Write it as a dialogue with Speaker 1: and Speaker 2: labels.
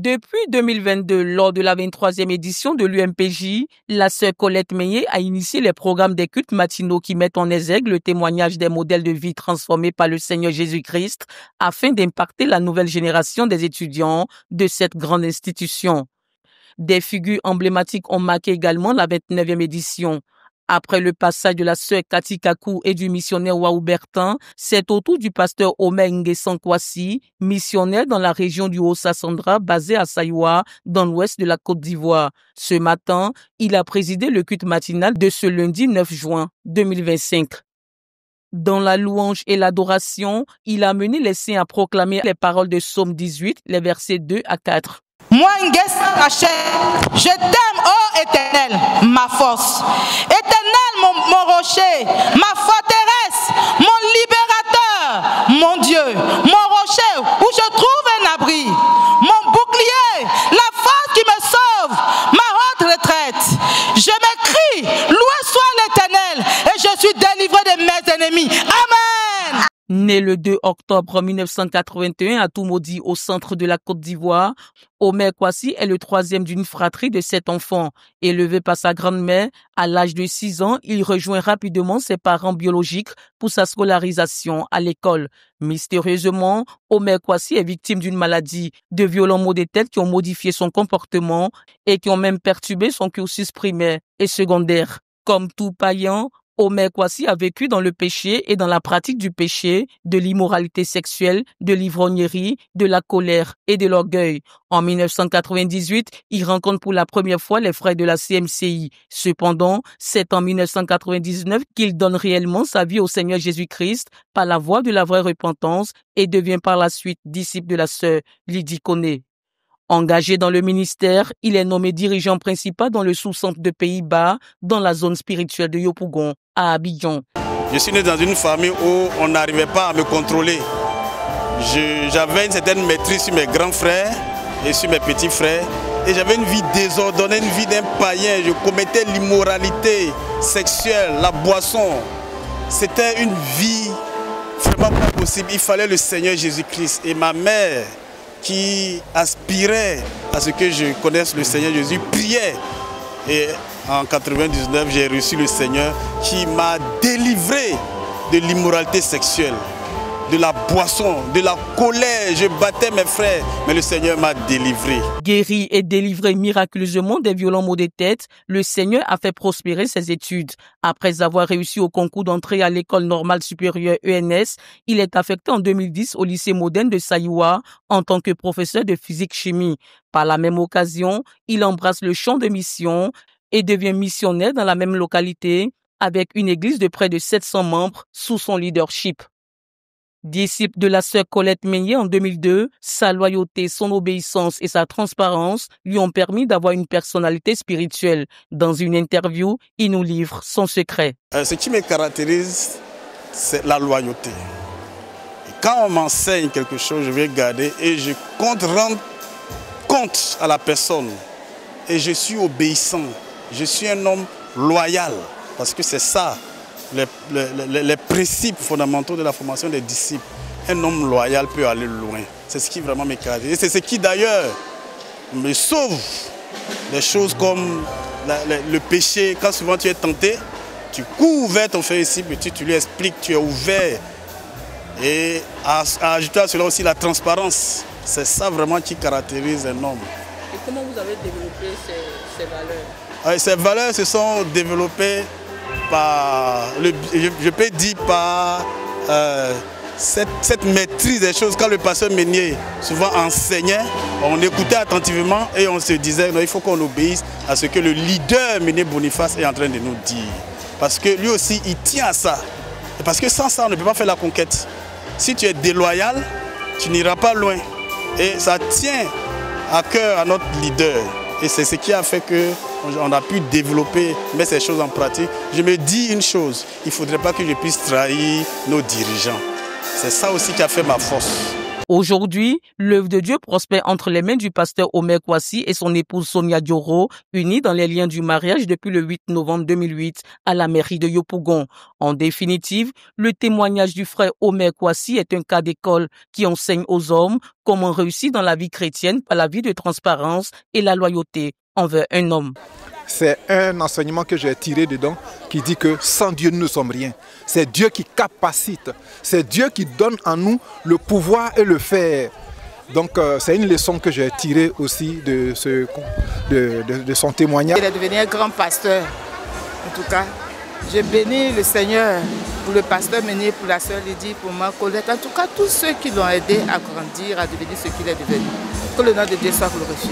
Speaker 1: Depuis 2022, lors de la 23e édition de l'UMPJ, la sœur Colette Meillet a initié les programmes des cultes matinaux qui mettent en exergue le témoignage des modèles de vie transformés par le Seigneur Jésus-Christ afin d'impacter la nouvelle génération des étudiants de cette grande institution. Des figures emblématiques ont marqué également la 29e édition. Après le passage de la sœur Cathy Kakou et du missionnaire Waou Bertin, c'est au tour du pasteur Omer Nguessan Kwasi, missionnaire dans la région du Haut-Sassandra, basé à Saïwa, dans l'ouest de la Côte d'Ivoire. Ce matin, il a présidé le culte matinal de ce lundi 9 juin 2025. Dans la louange et l'adoration, il a mené les saints à proclamer les paroles de Psaume 18, les versets 2 à 4.
Speaker 2: Moi, Nguessan Rachel, je t'aime, ô Éternel, ma force. Éternel, mon rocher, ma forteresse, mon libérateur, mon Dieu, mon rocher où je trouve un abri, mon bouclier, la force qui me sauve, ma haute retraite. Je m'écrie, loué soit l'Éternel, et je suis délivré de mes ennemis. Amen.
Speaker 1: Né le 2 octobre 1981 à Toumaudi, au centre de la Côte d'Ivoire, Omer Kwasi est le troisième d'une fratrie de 7 enfants. Élevé par sa grand-mère, à l'âge de 6 ans, il rejoint rapidement ses parents biologiques pour sa scolarisation à l'école. Mystérieusement, Omer Kwasi est victime d'une maladie, de violents maux de tête qui ont modifié son comportement et qui ont même perturbé son cursus primaire et secondaire. Comme tout païen, Omer Kwasi a vécu dans le péché et dans la pratique du péché, de l'immoralité sexuelle, de l'ivrognerie, de la colère et de l'orgueil. En 1998, il rencontre pour la première fois les frères de la CMCI. Cependant, c'est en 1999 qu'il donne réellement sa vie au Seigneur Jésus-Christ par la voie de la vraie repentance et devient par la suite disciple de la sœur Lydie Koné. Engagé dans le ministère, il est nommé dirigeant principal dans le sous-centre de Pays-Bas, dans la zone spirituelle de Yopougon, à Abidjan.
Speaker 3: Je suis né dans une famille où on n'arrivait pas à me contrôler. J'avais une certaine maîtrise sur mes grands frères et sur mes petits frères. Et j'avais une vie désordonnée, une vie d'un païen. Je commettais l'immoralité sexuelle, la boisson. C'était une vie vraiment pas possible. Il fallait le Seigneur Jésus-Christ. Et ma mère, qui aspirait à ce que je connaisse le Seigneur Jésus, priait. Et en 99, j'ai reçu le Seigneur qui m'a délivré de l'immoralité sexuelle, de la boisson, de la colère. Je battais mes frères, mais le Seigneur m'a délivré.
Speaker 1: Guéri et délivré miraculeusement des violents maux de tête, le Seigneur a fait prospérer ses études. Après avoir réussi au concours d'entrée à l'école normale supérieure ENS, il est affecté en 2010 au lycée moderne de Saïwa en tant que professeur de physique-chimie. Par la même occasion, il embrasse le champ de mission et devient missionnaire dans la même localité avec une église de près de 700 membres sous son leadership. Disciple de la sœur Colette Meillet en 2002, sa loyauté, son obéissance et sa transparence lui ont permis d'avoir une personnalité spirituelle. Dans une interview, il nous livre son secret.
Speaker 3: Ce qui me caractérise, c'est la loyauté. Et quand on m'enseigne quelque chose, je vais garder et je compte rendre compte à la personne. Et je suis obéissant. Je suis un homme loyal parce que c'est ça. Les principes fondamentaux de la formation des disciples. Un homme loyal peut aller loin. C'est ce qui vraiment me caractérise. C'est ce qui d'ailleurs me sauve des choses comme le péché. Quand souvent tu es tenté, tu cours vers ton frère ici, tu lui expliques, tu es ouvert. Et à ajouter à cela aussi la transparence. C'est ça vraiment qui caractérise un homme.
Speaker 1: Et comment vous avez développé ces valeurs?
Speaker 3: Ces valeurs se sont développées par, je peux dire par cette maîtrise des choses. Quand le pasteur Meunier souvent enseignait, on écoutait attentivement et on se disait non, il faut qu'on obéisse à ce que le leader Meunier Boniface est en train de nous dire. Parce que lui aussi, il tient à ça. Et parce que sans ça, on ne peut pas faire la conquête. Si tu es déloyal, tu n'iras pas loin. Et ça tient à cœur à notre leader. Et c'est ce qui a fait qu'on a pu développer, mettre ces choses en pratique. Je me dis une chose, il ne faudrait pas que je puisse trahir nos dirigeants. C'est ça aussi qui a fait ma force.
Speaker 1: Aujourd'hui, l'œuvre de Dieu prospère entre les mains du pasteur Omer Kwasi et son épouse Sonia Dioro, unis dans les liens du mariage depuis le 8 novembre 2008 à la mairie de Yopougon. En définitive, le témoignage du frère Omer Kwasi est un cas d'école qui enseigne aux hommes comment réussir dans la vie chrétienne par la vie de transparence et la loyauté envers un homme.
Speaker 4: C'est un enseignement que j'ai tiré dedans qui dit que sans Dieu, nous ne sommes rien. C'est Dieu qui capacite. C'est Dieu qui donne en nous le pouvoir et le faire. Donc c'est une leçon que j'ai tirée aussi de son témoignage.
Speaker 2: Il est devenu un grand pasteur. En tout cas, je bénis le Seigneur pour le pasteur Meunier, pour la sœur Lydie, pour ma collègue. En tout cas, tous ceux qui l'ont aidé à grandir, à devenir ce qu'il est devenu. Que le nom de Dieu soit glorifié.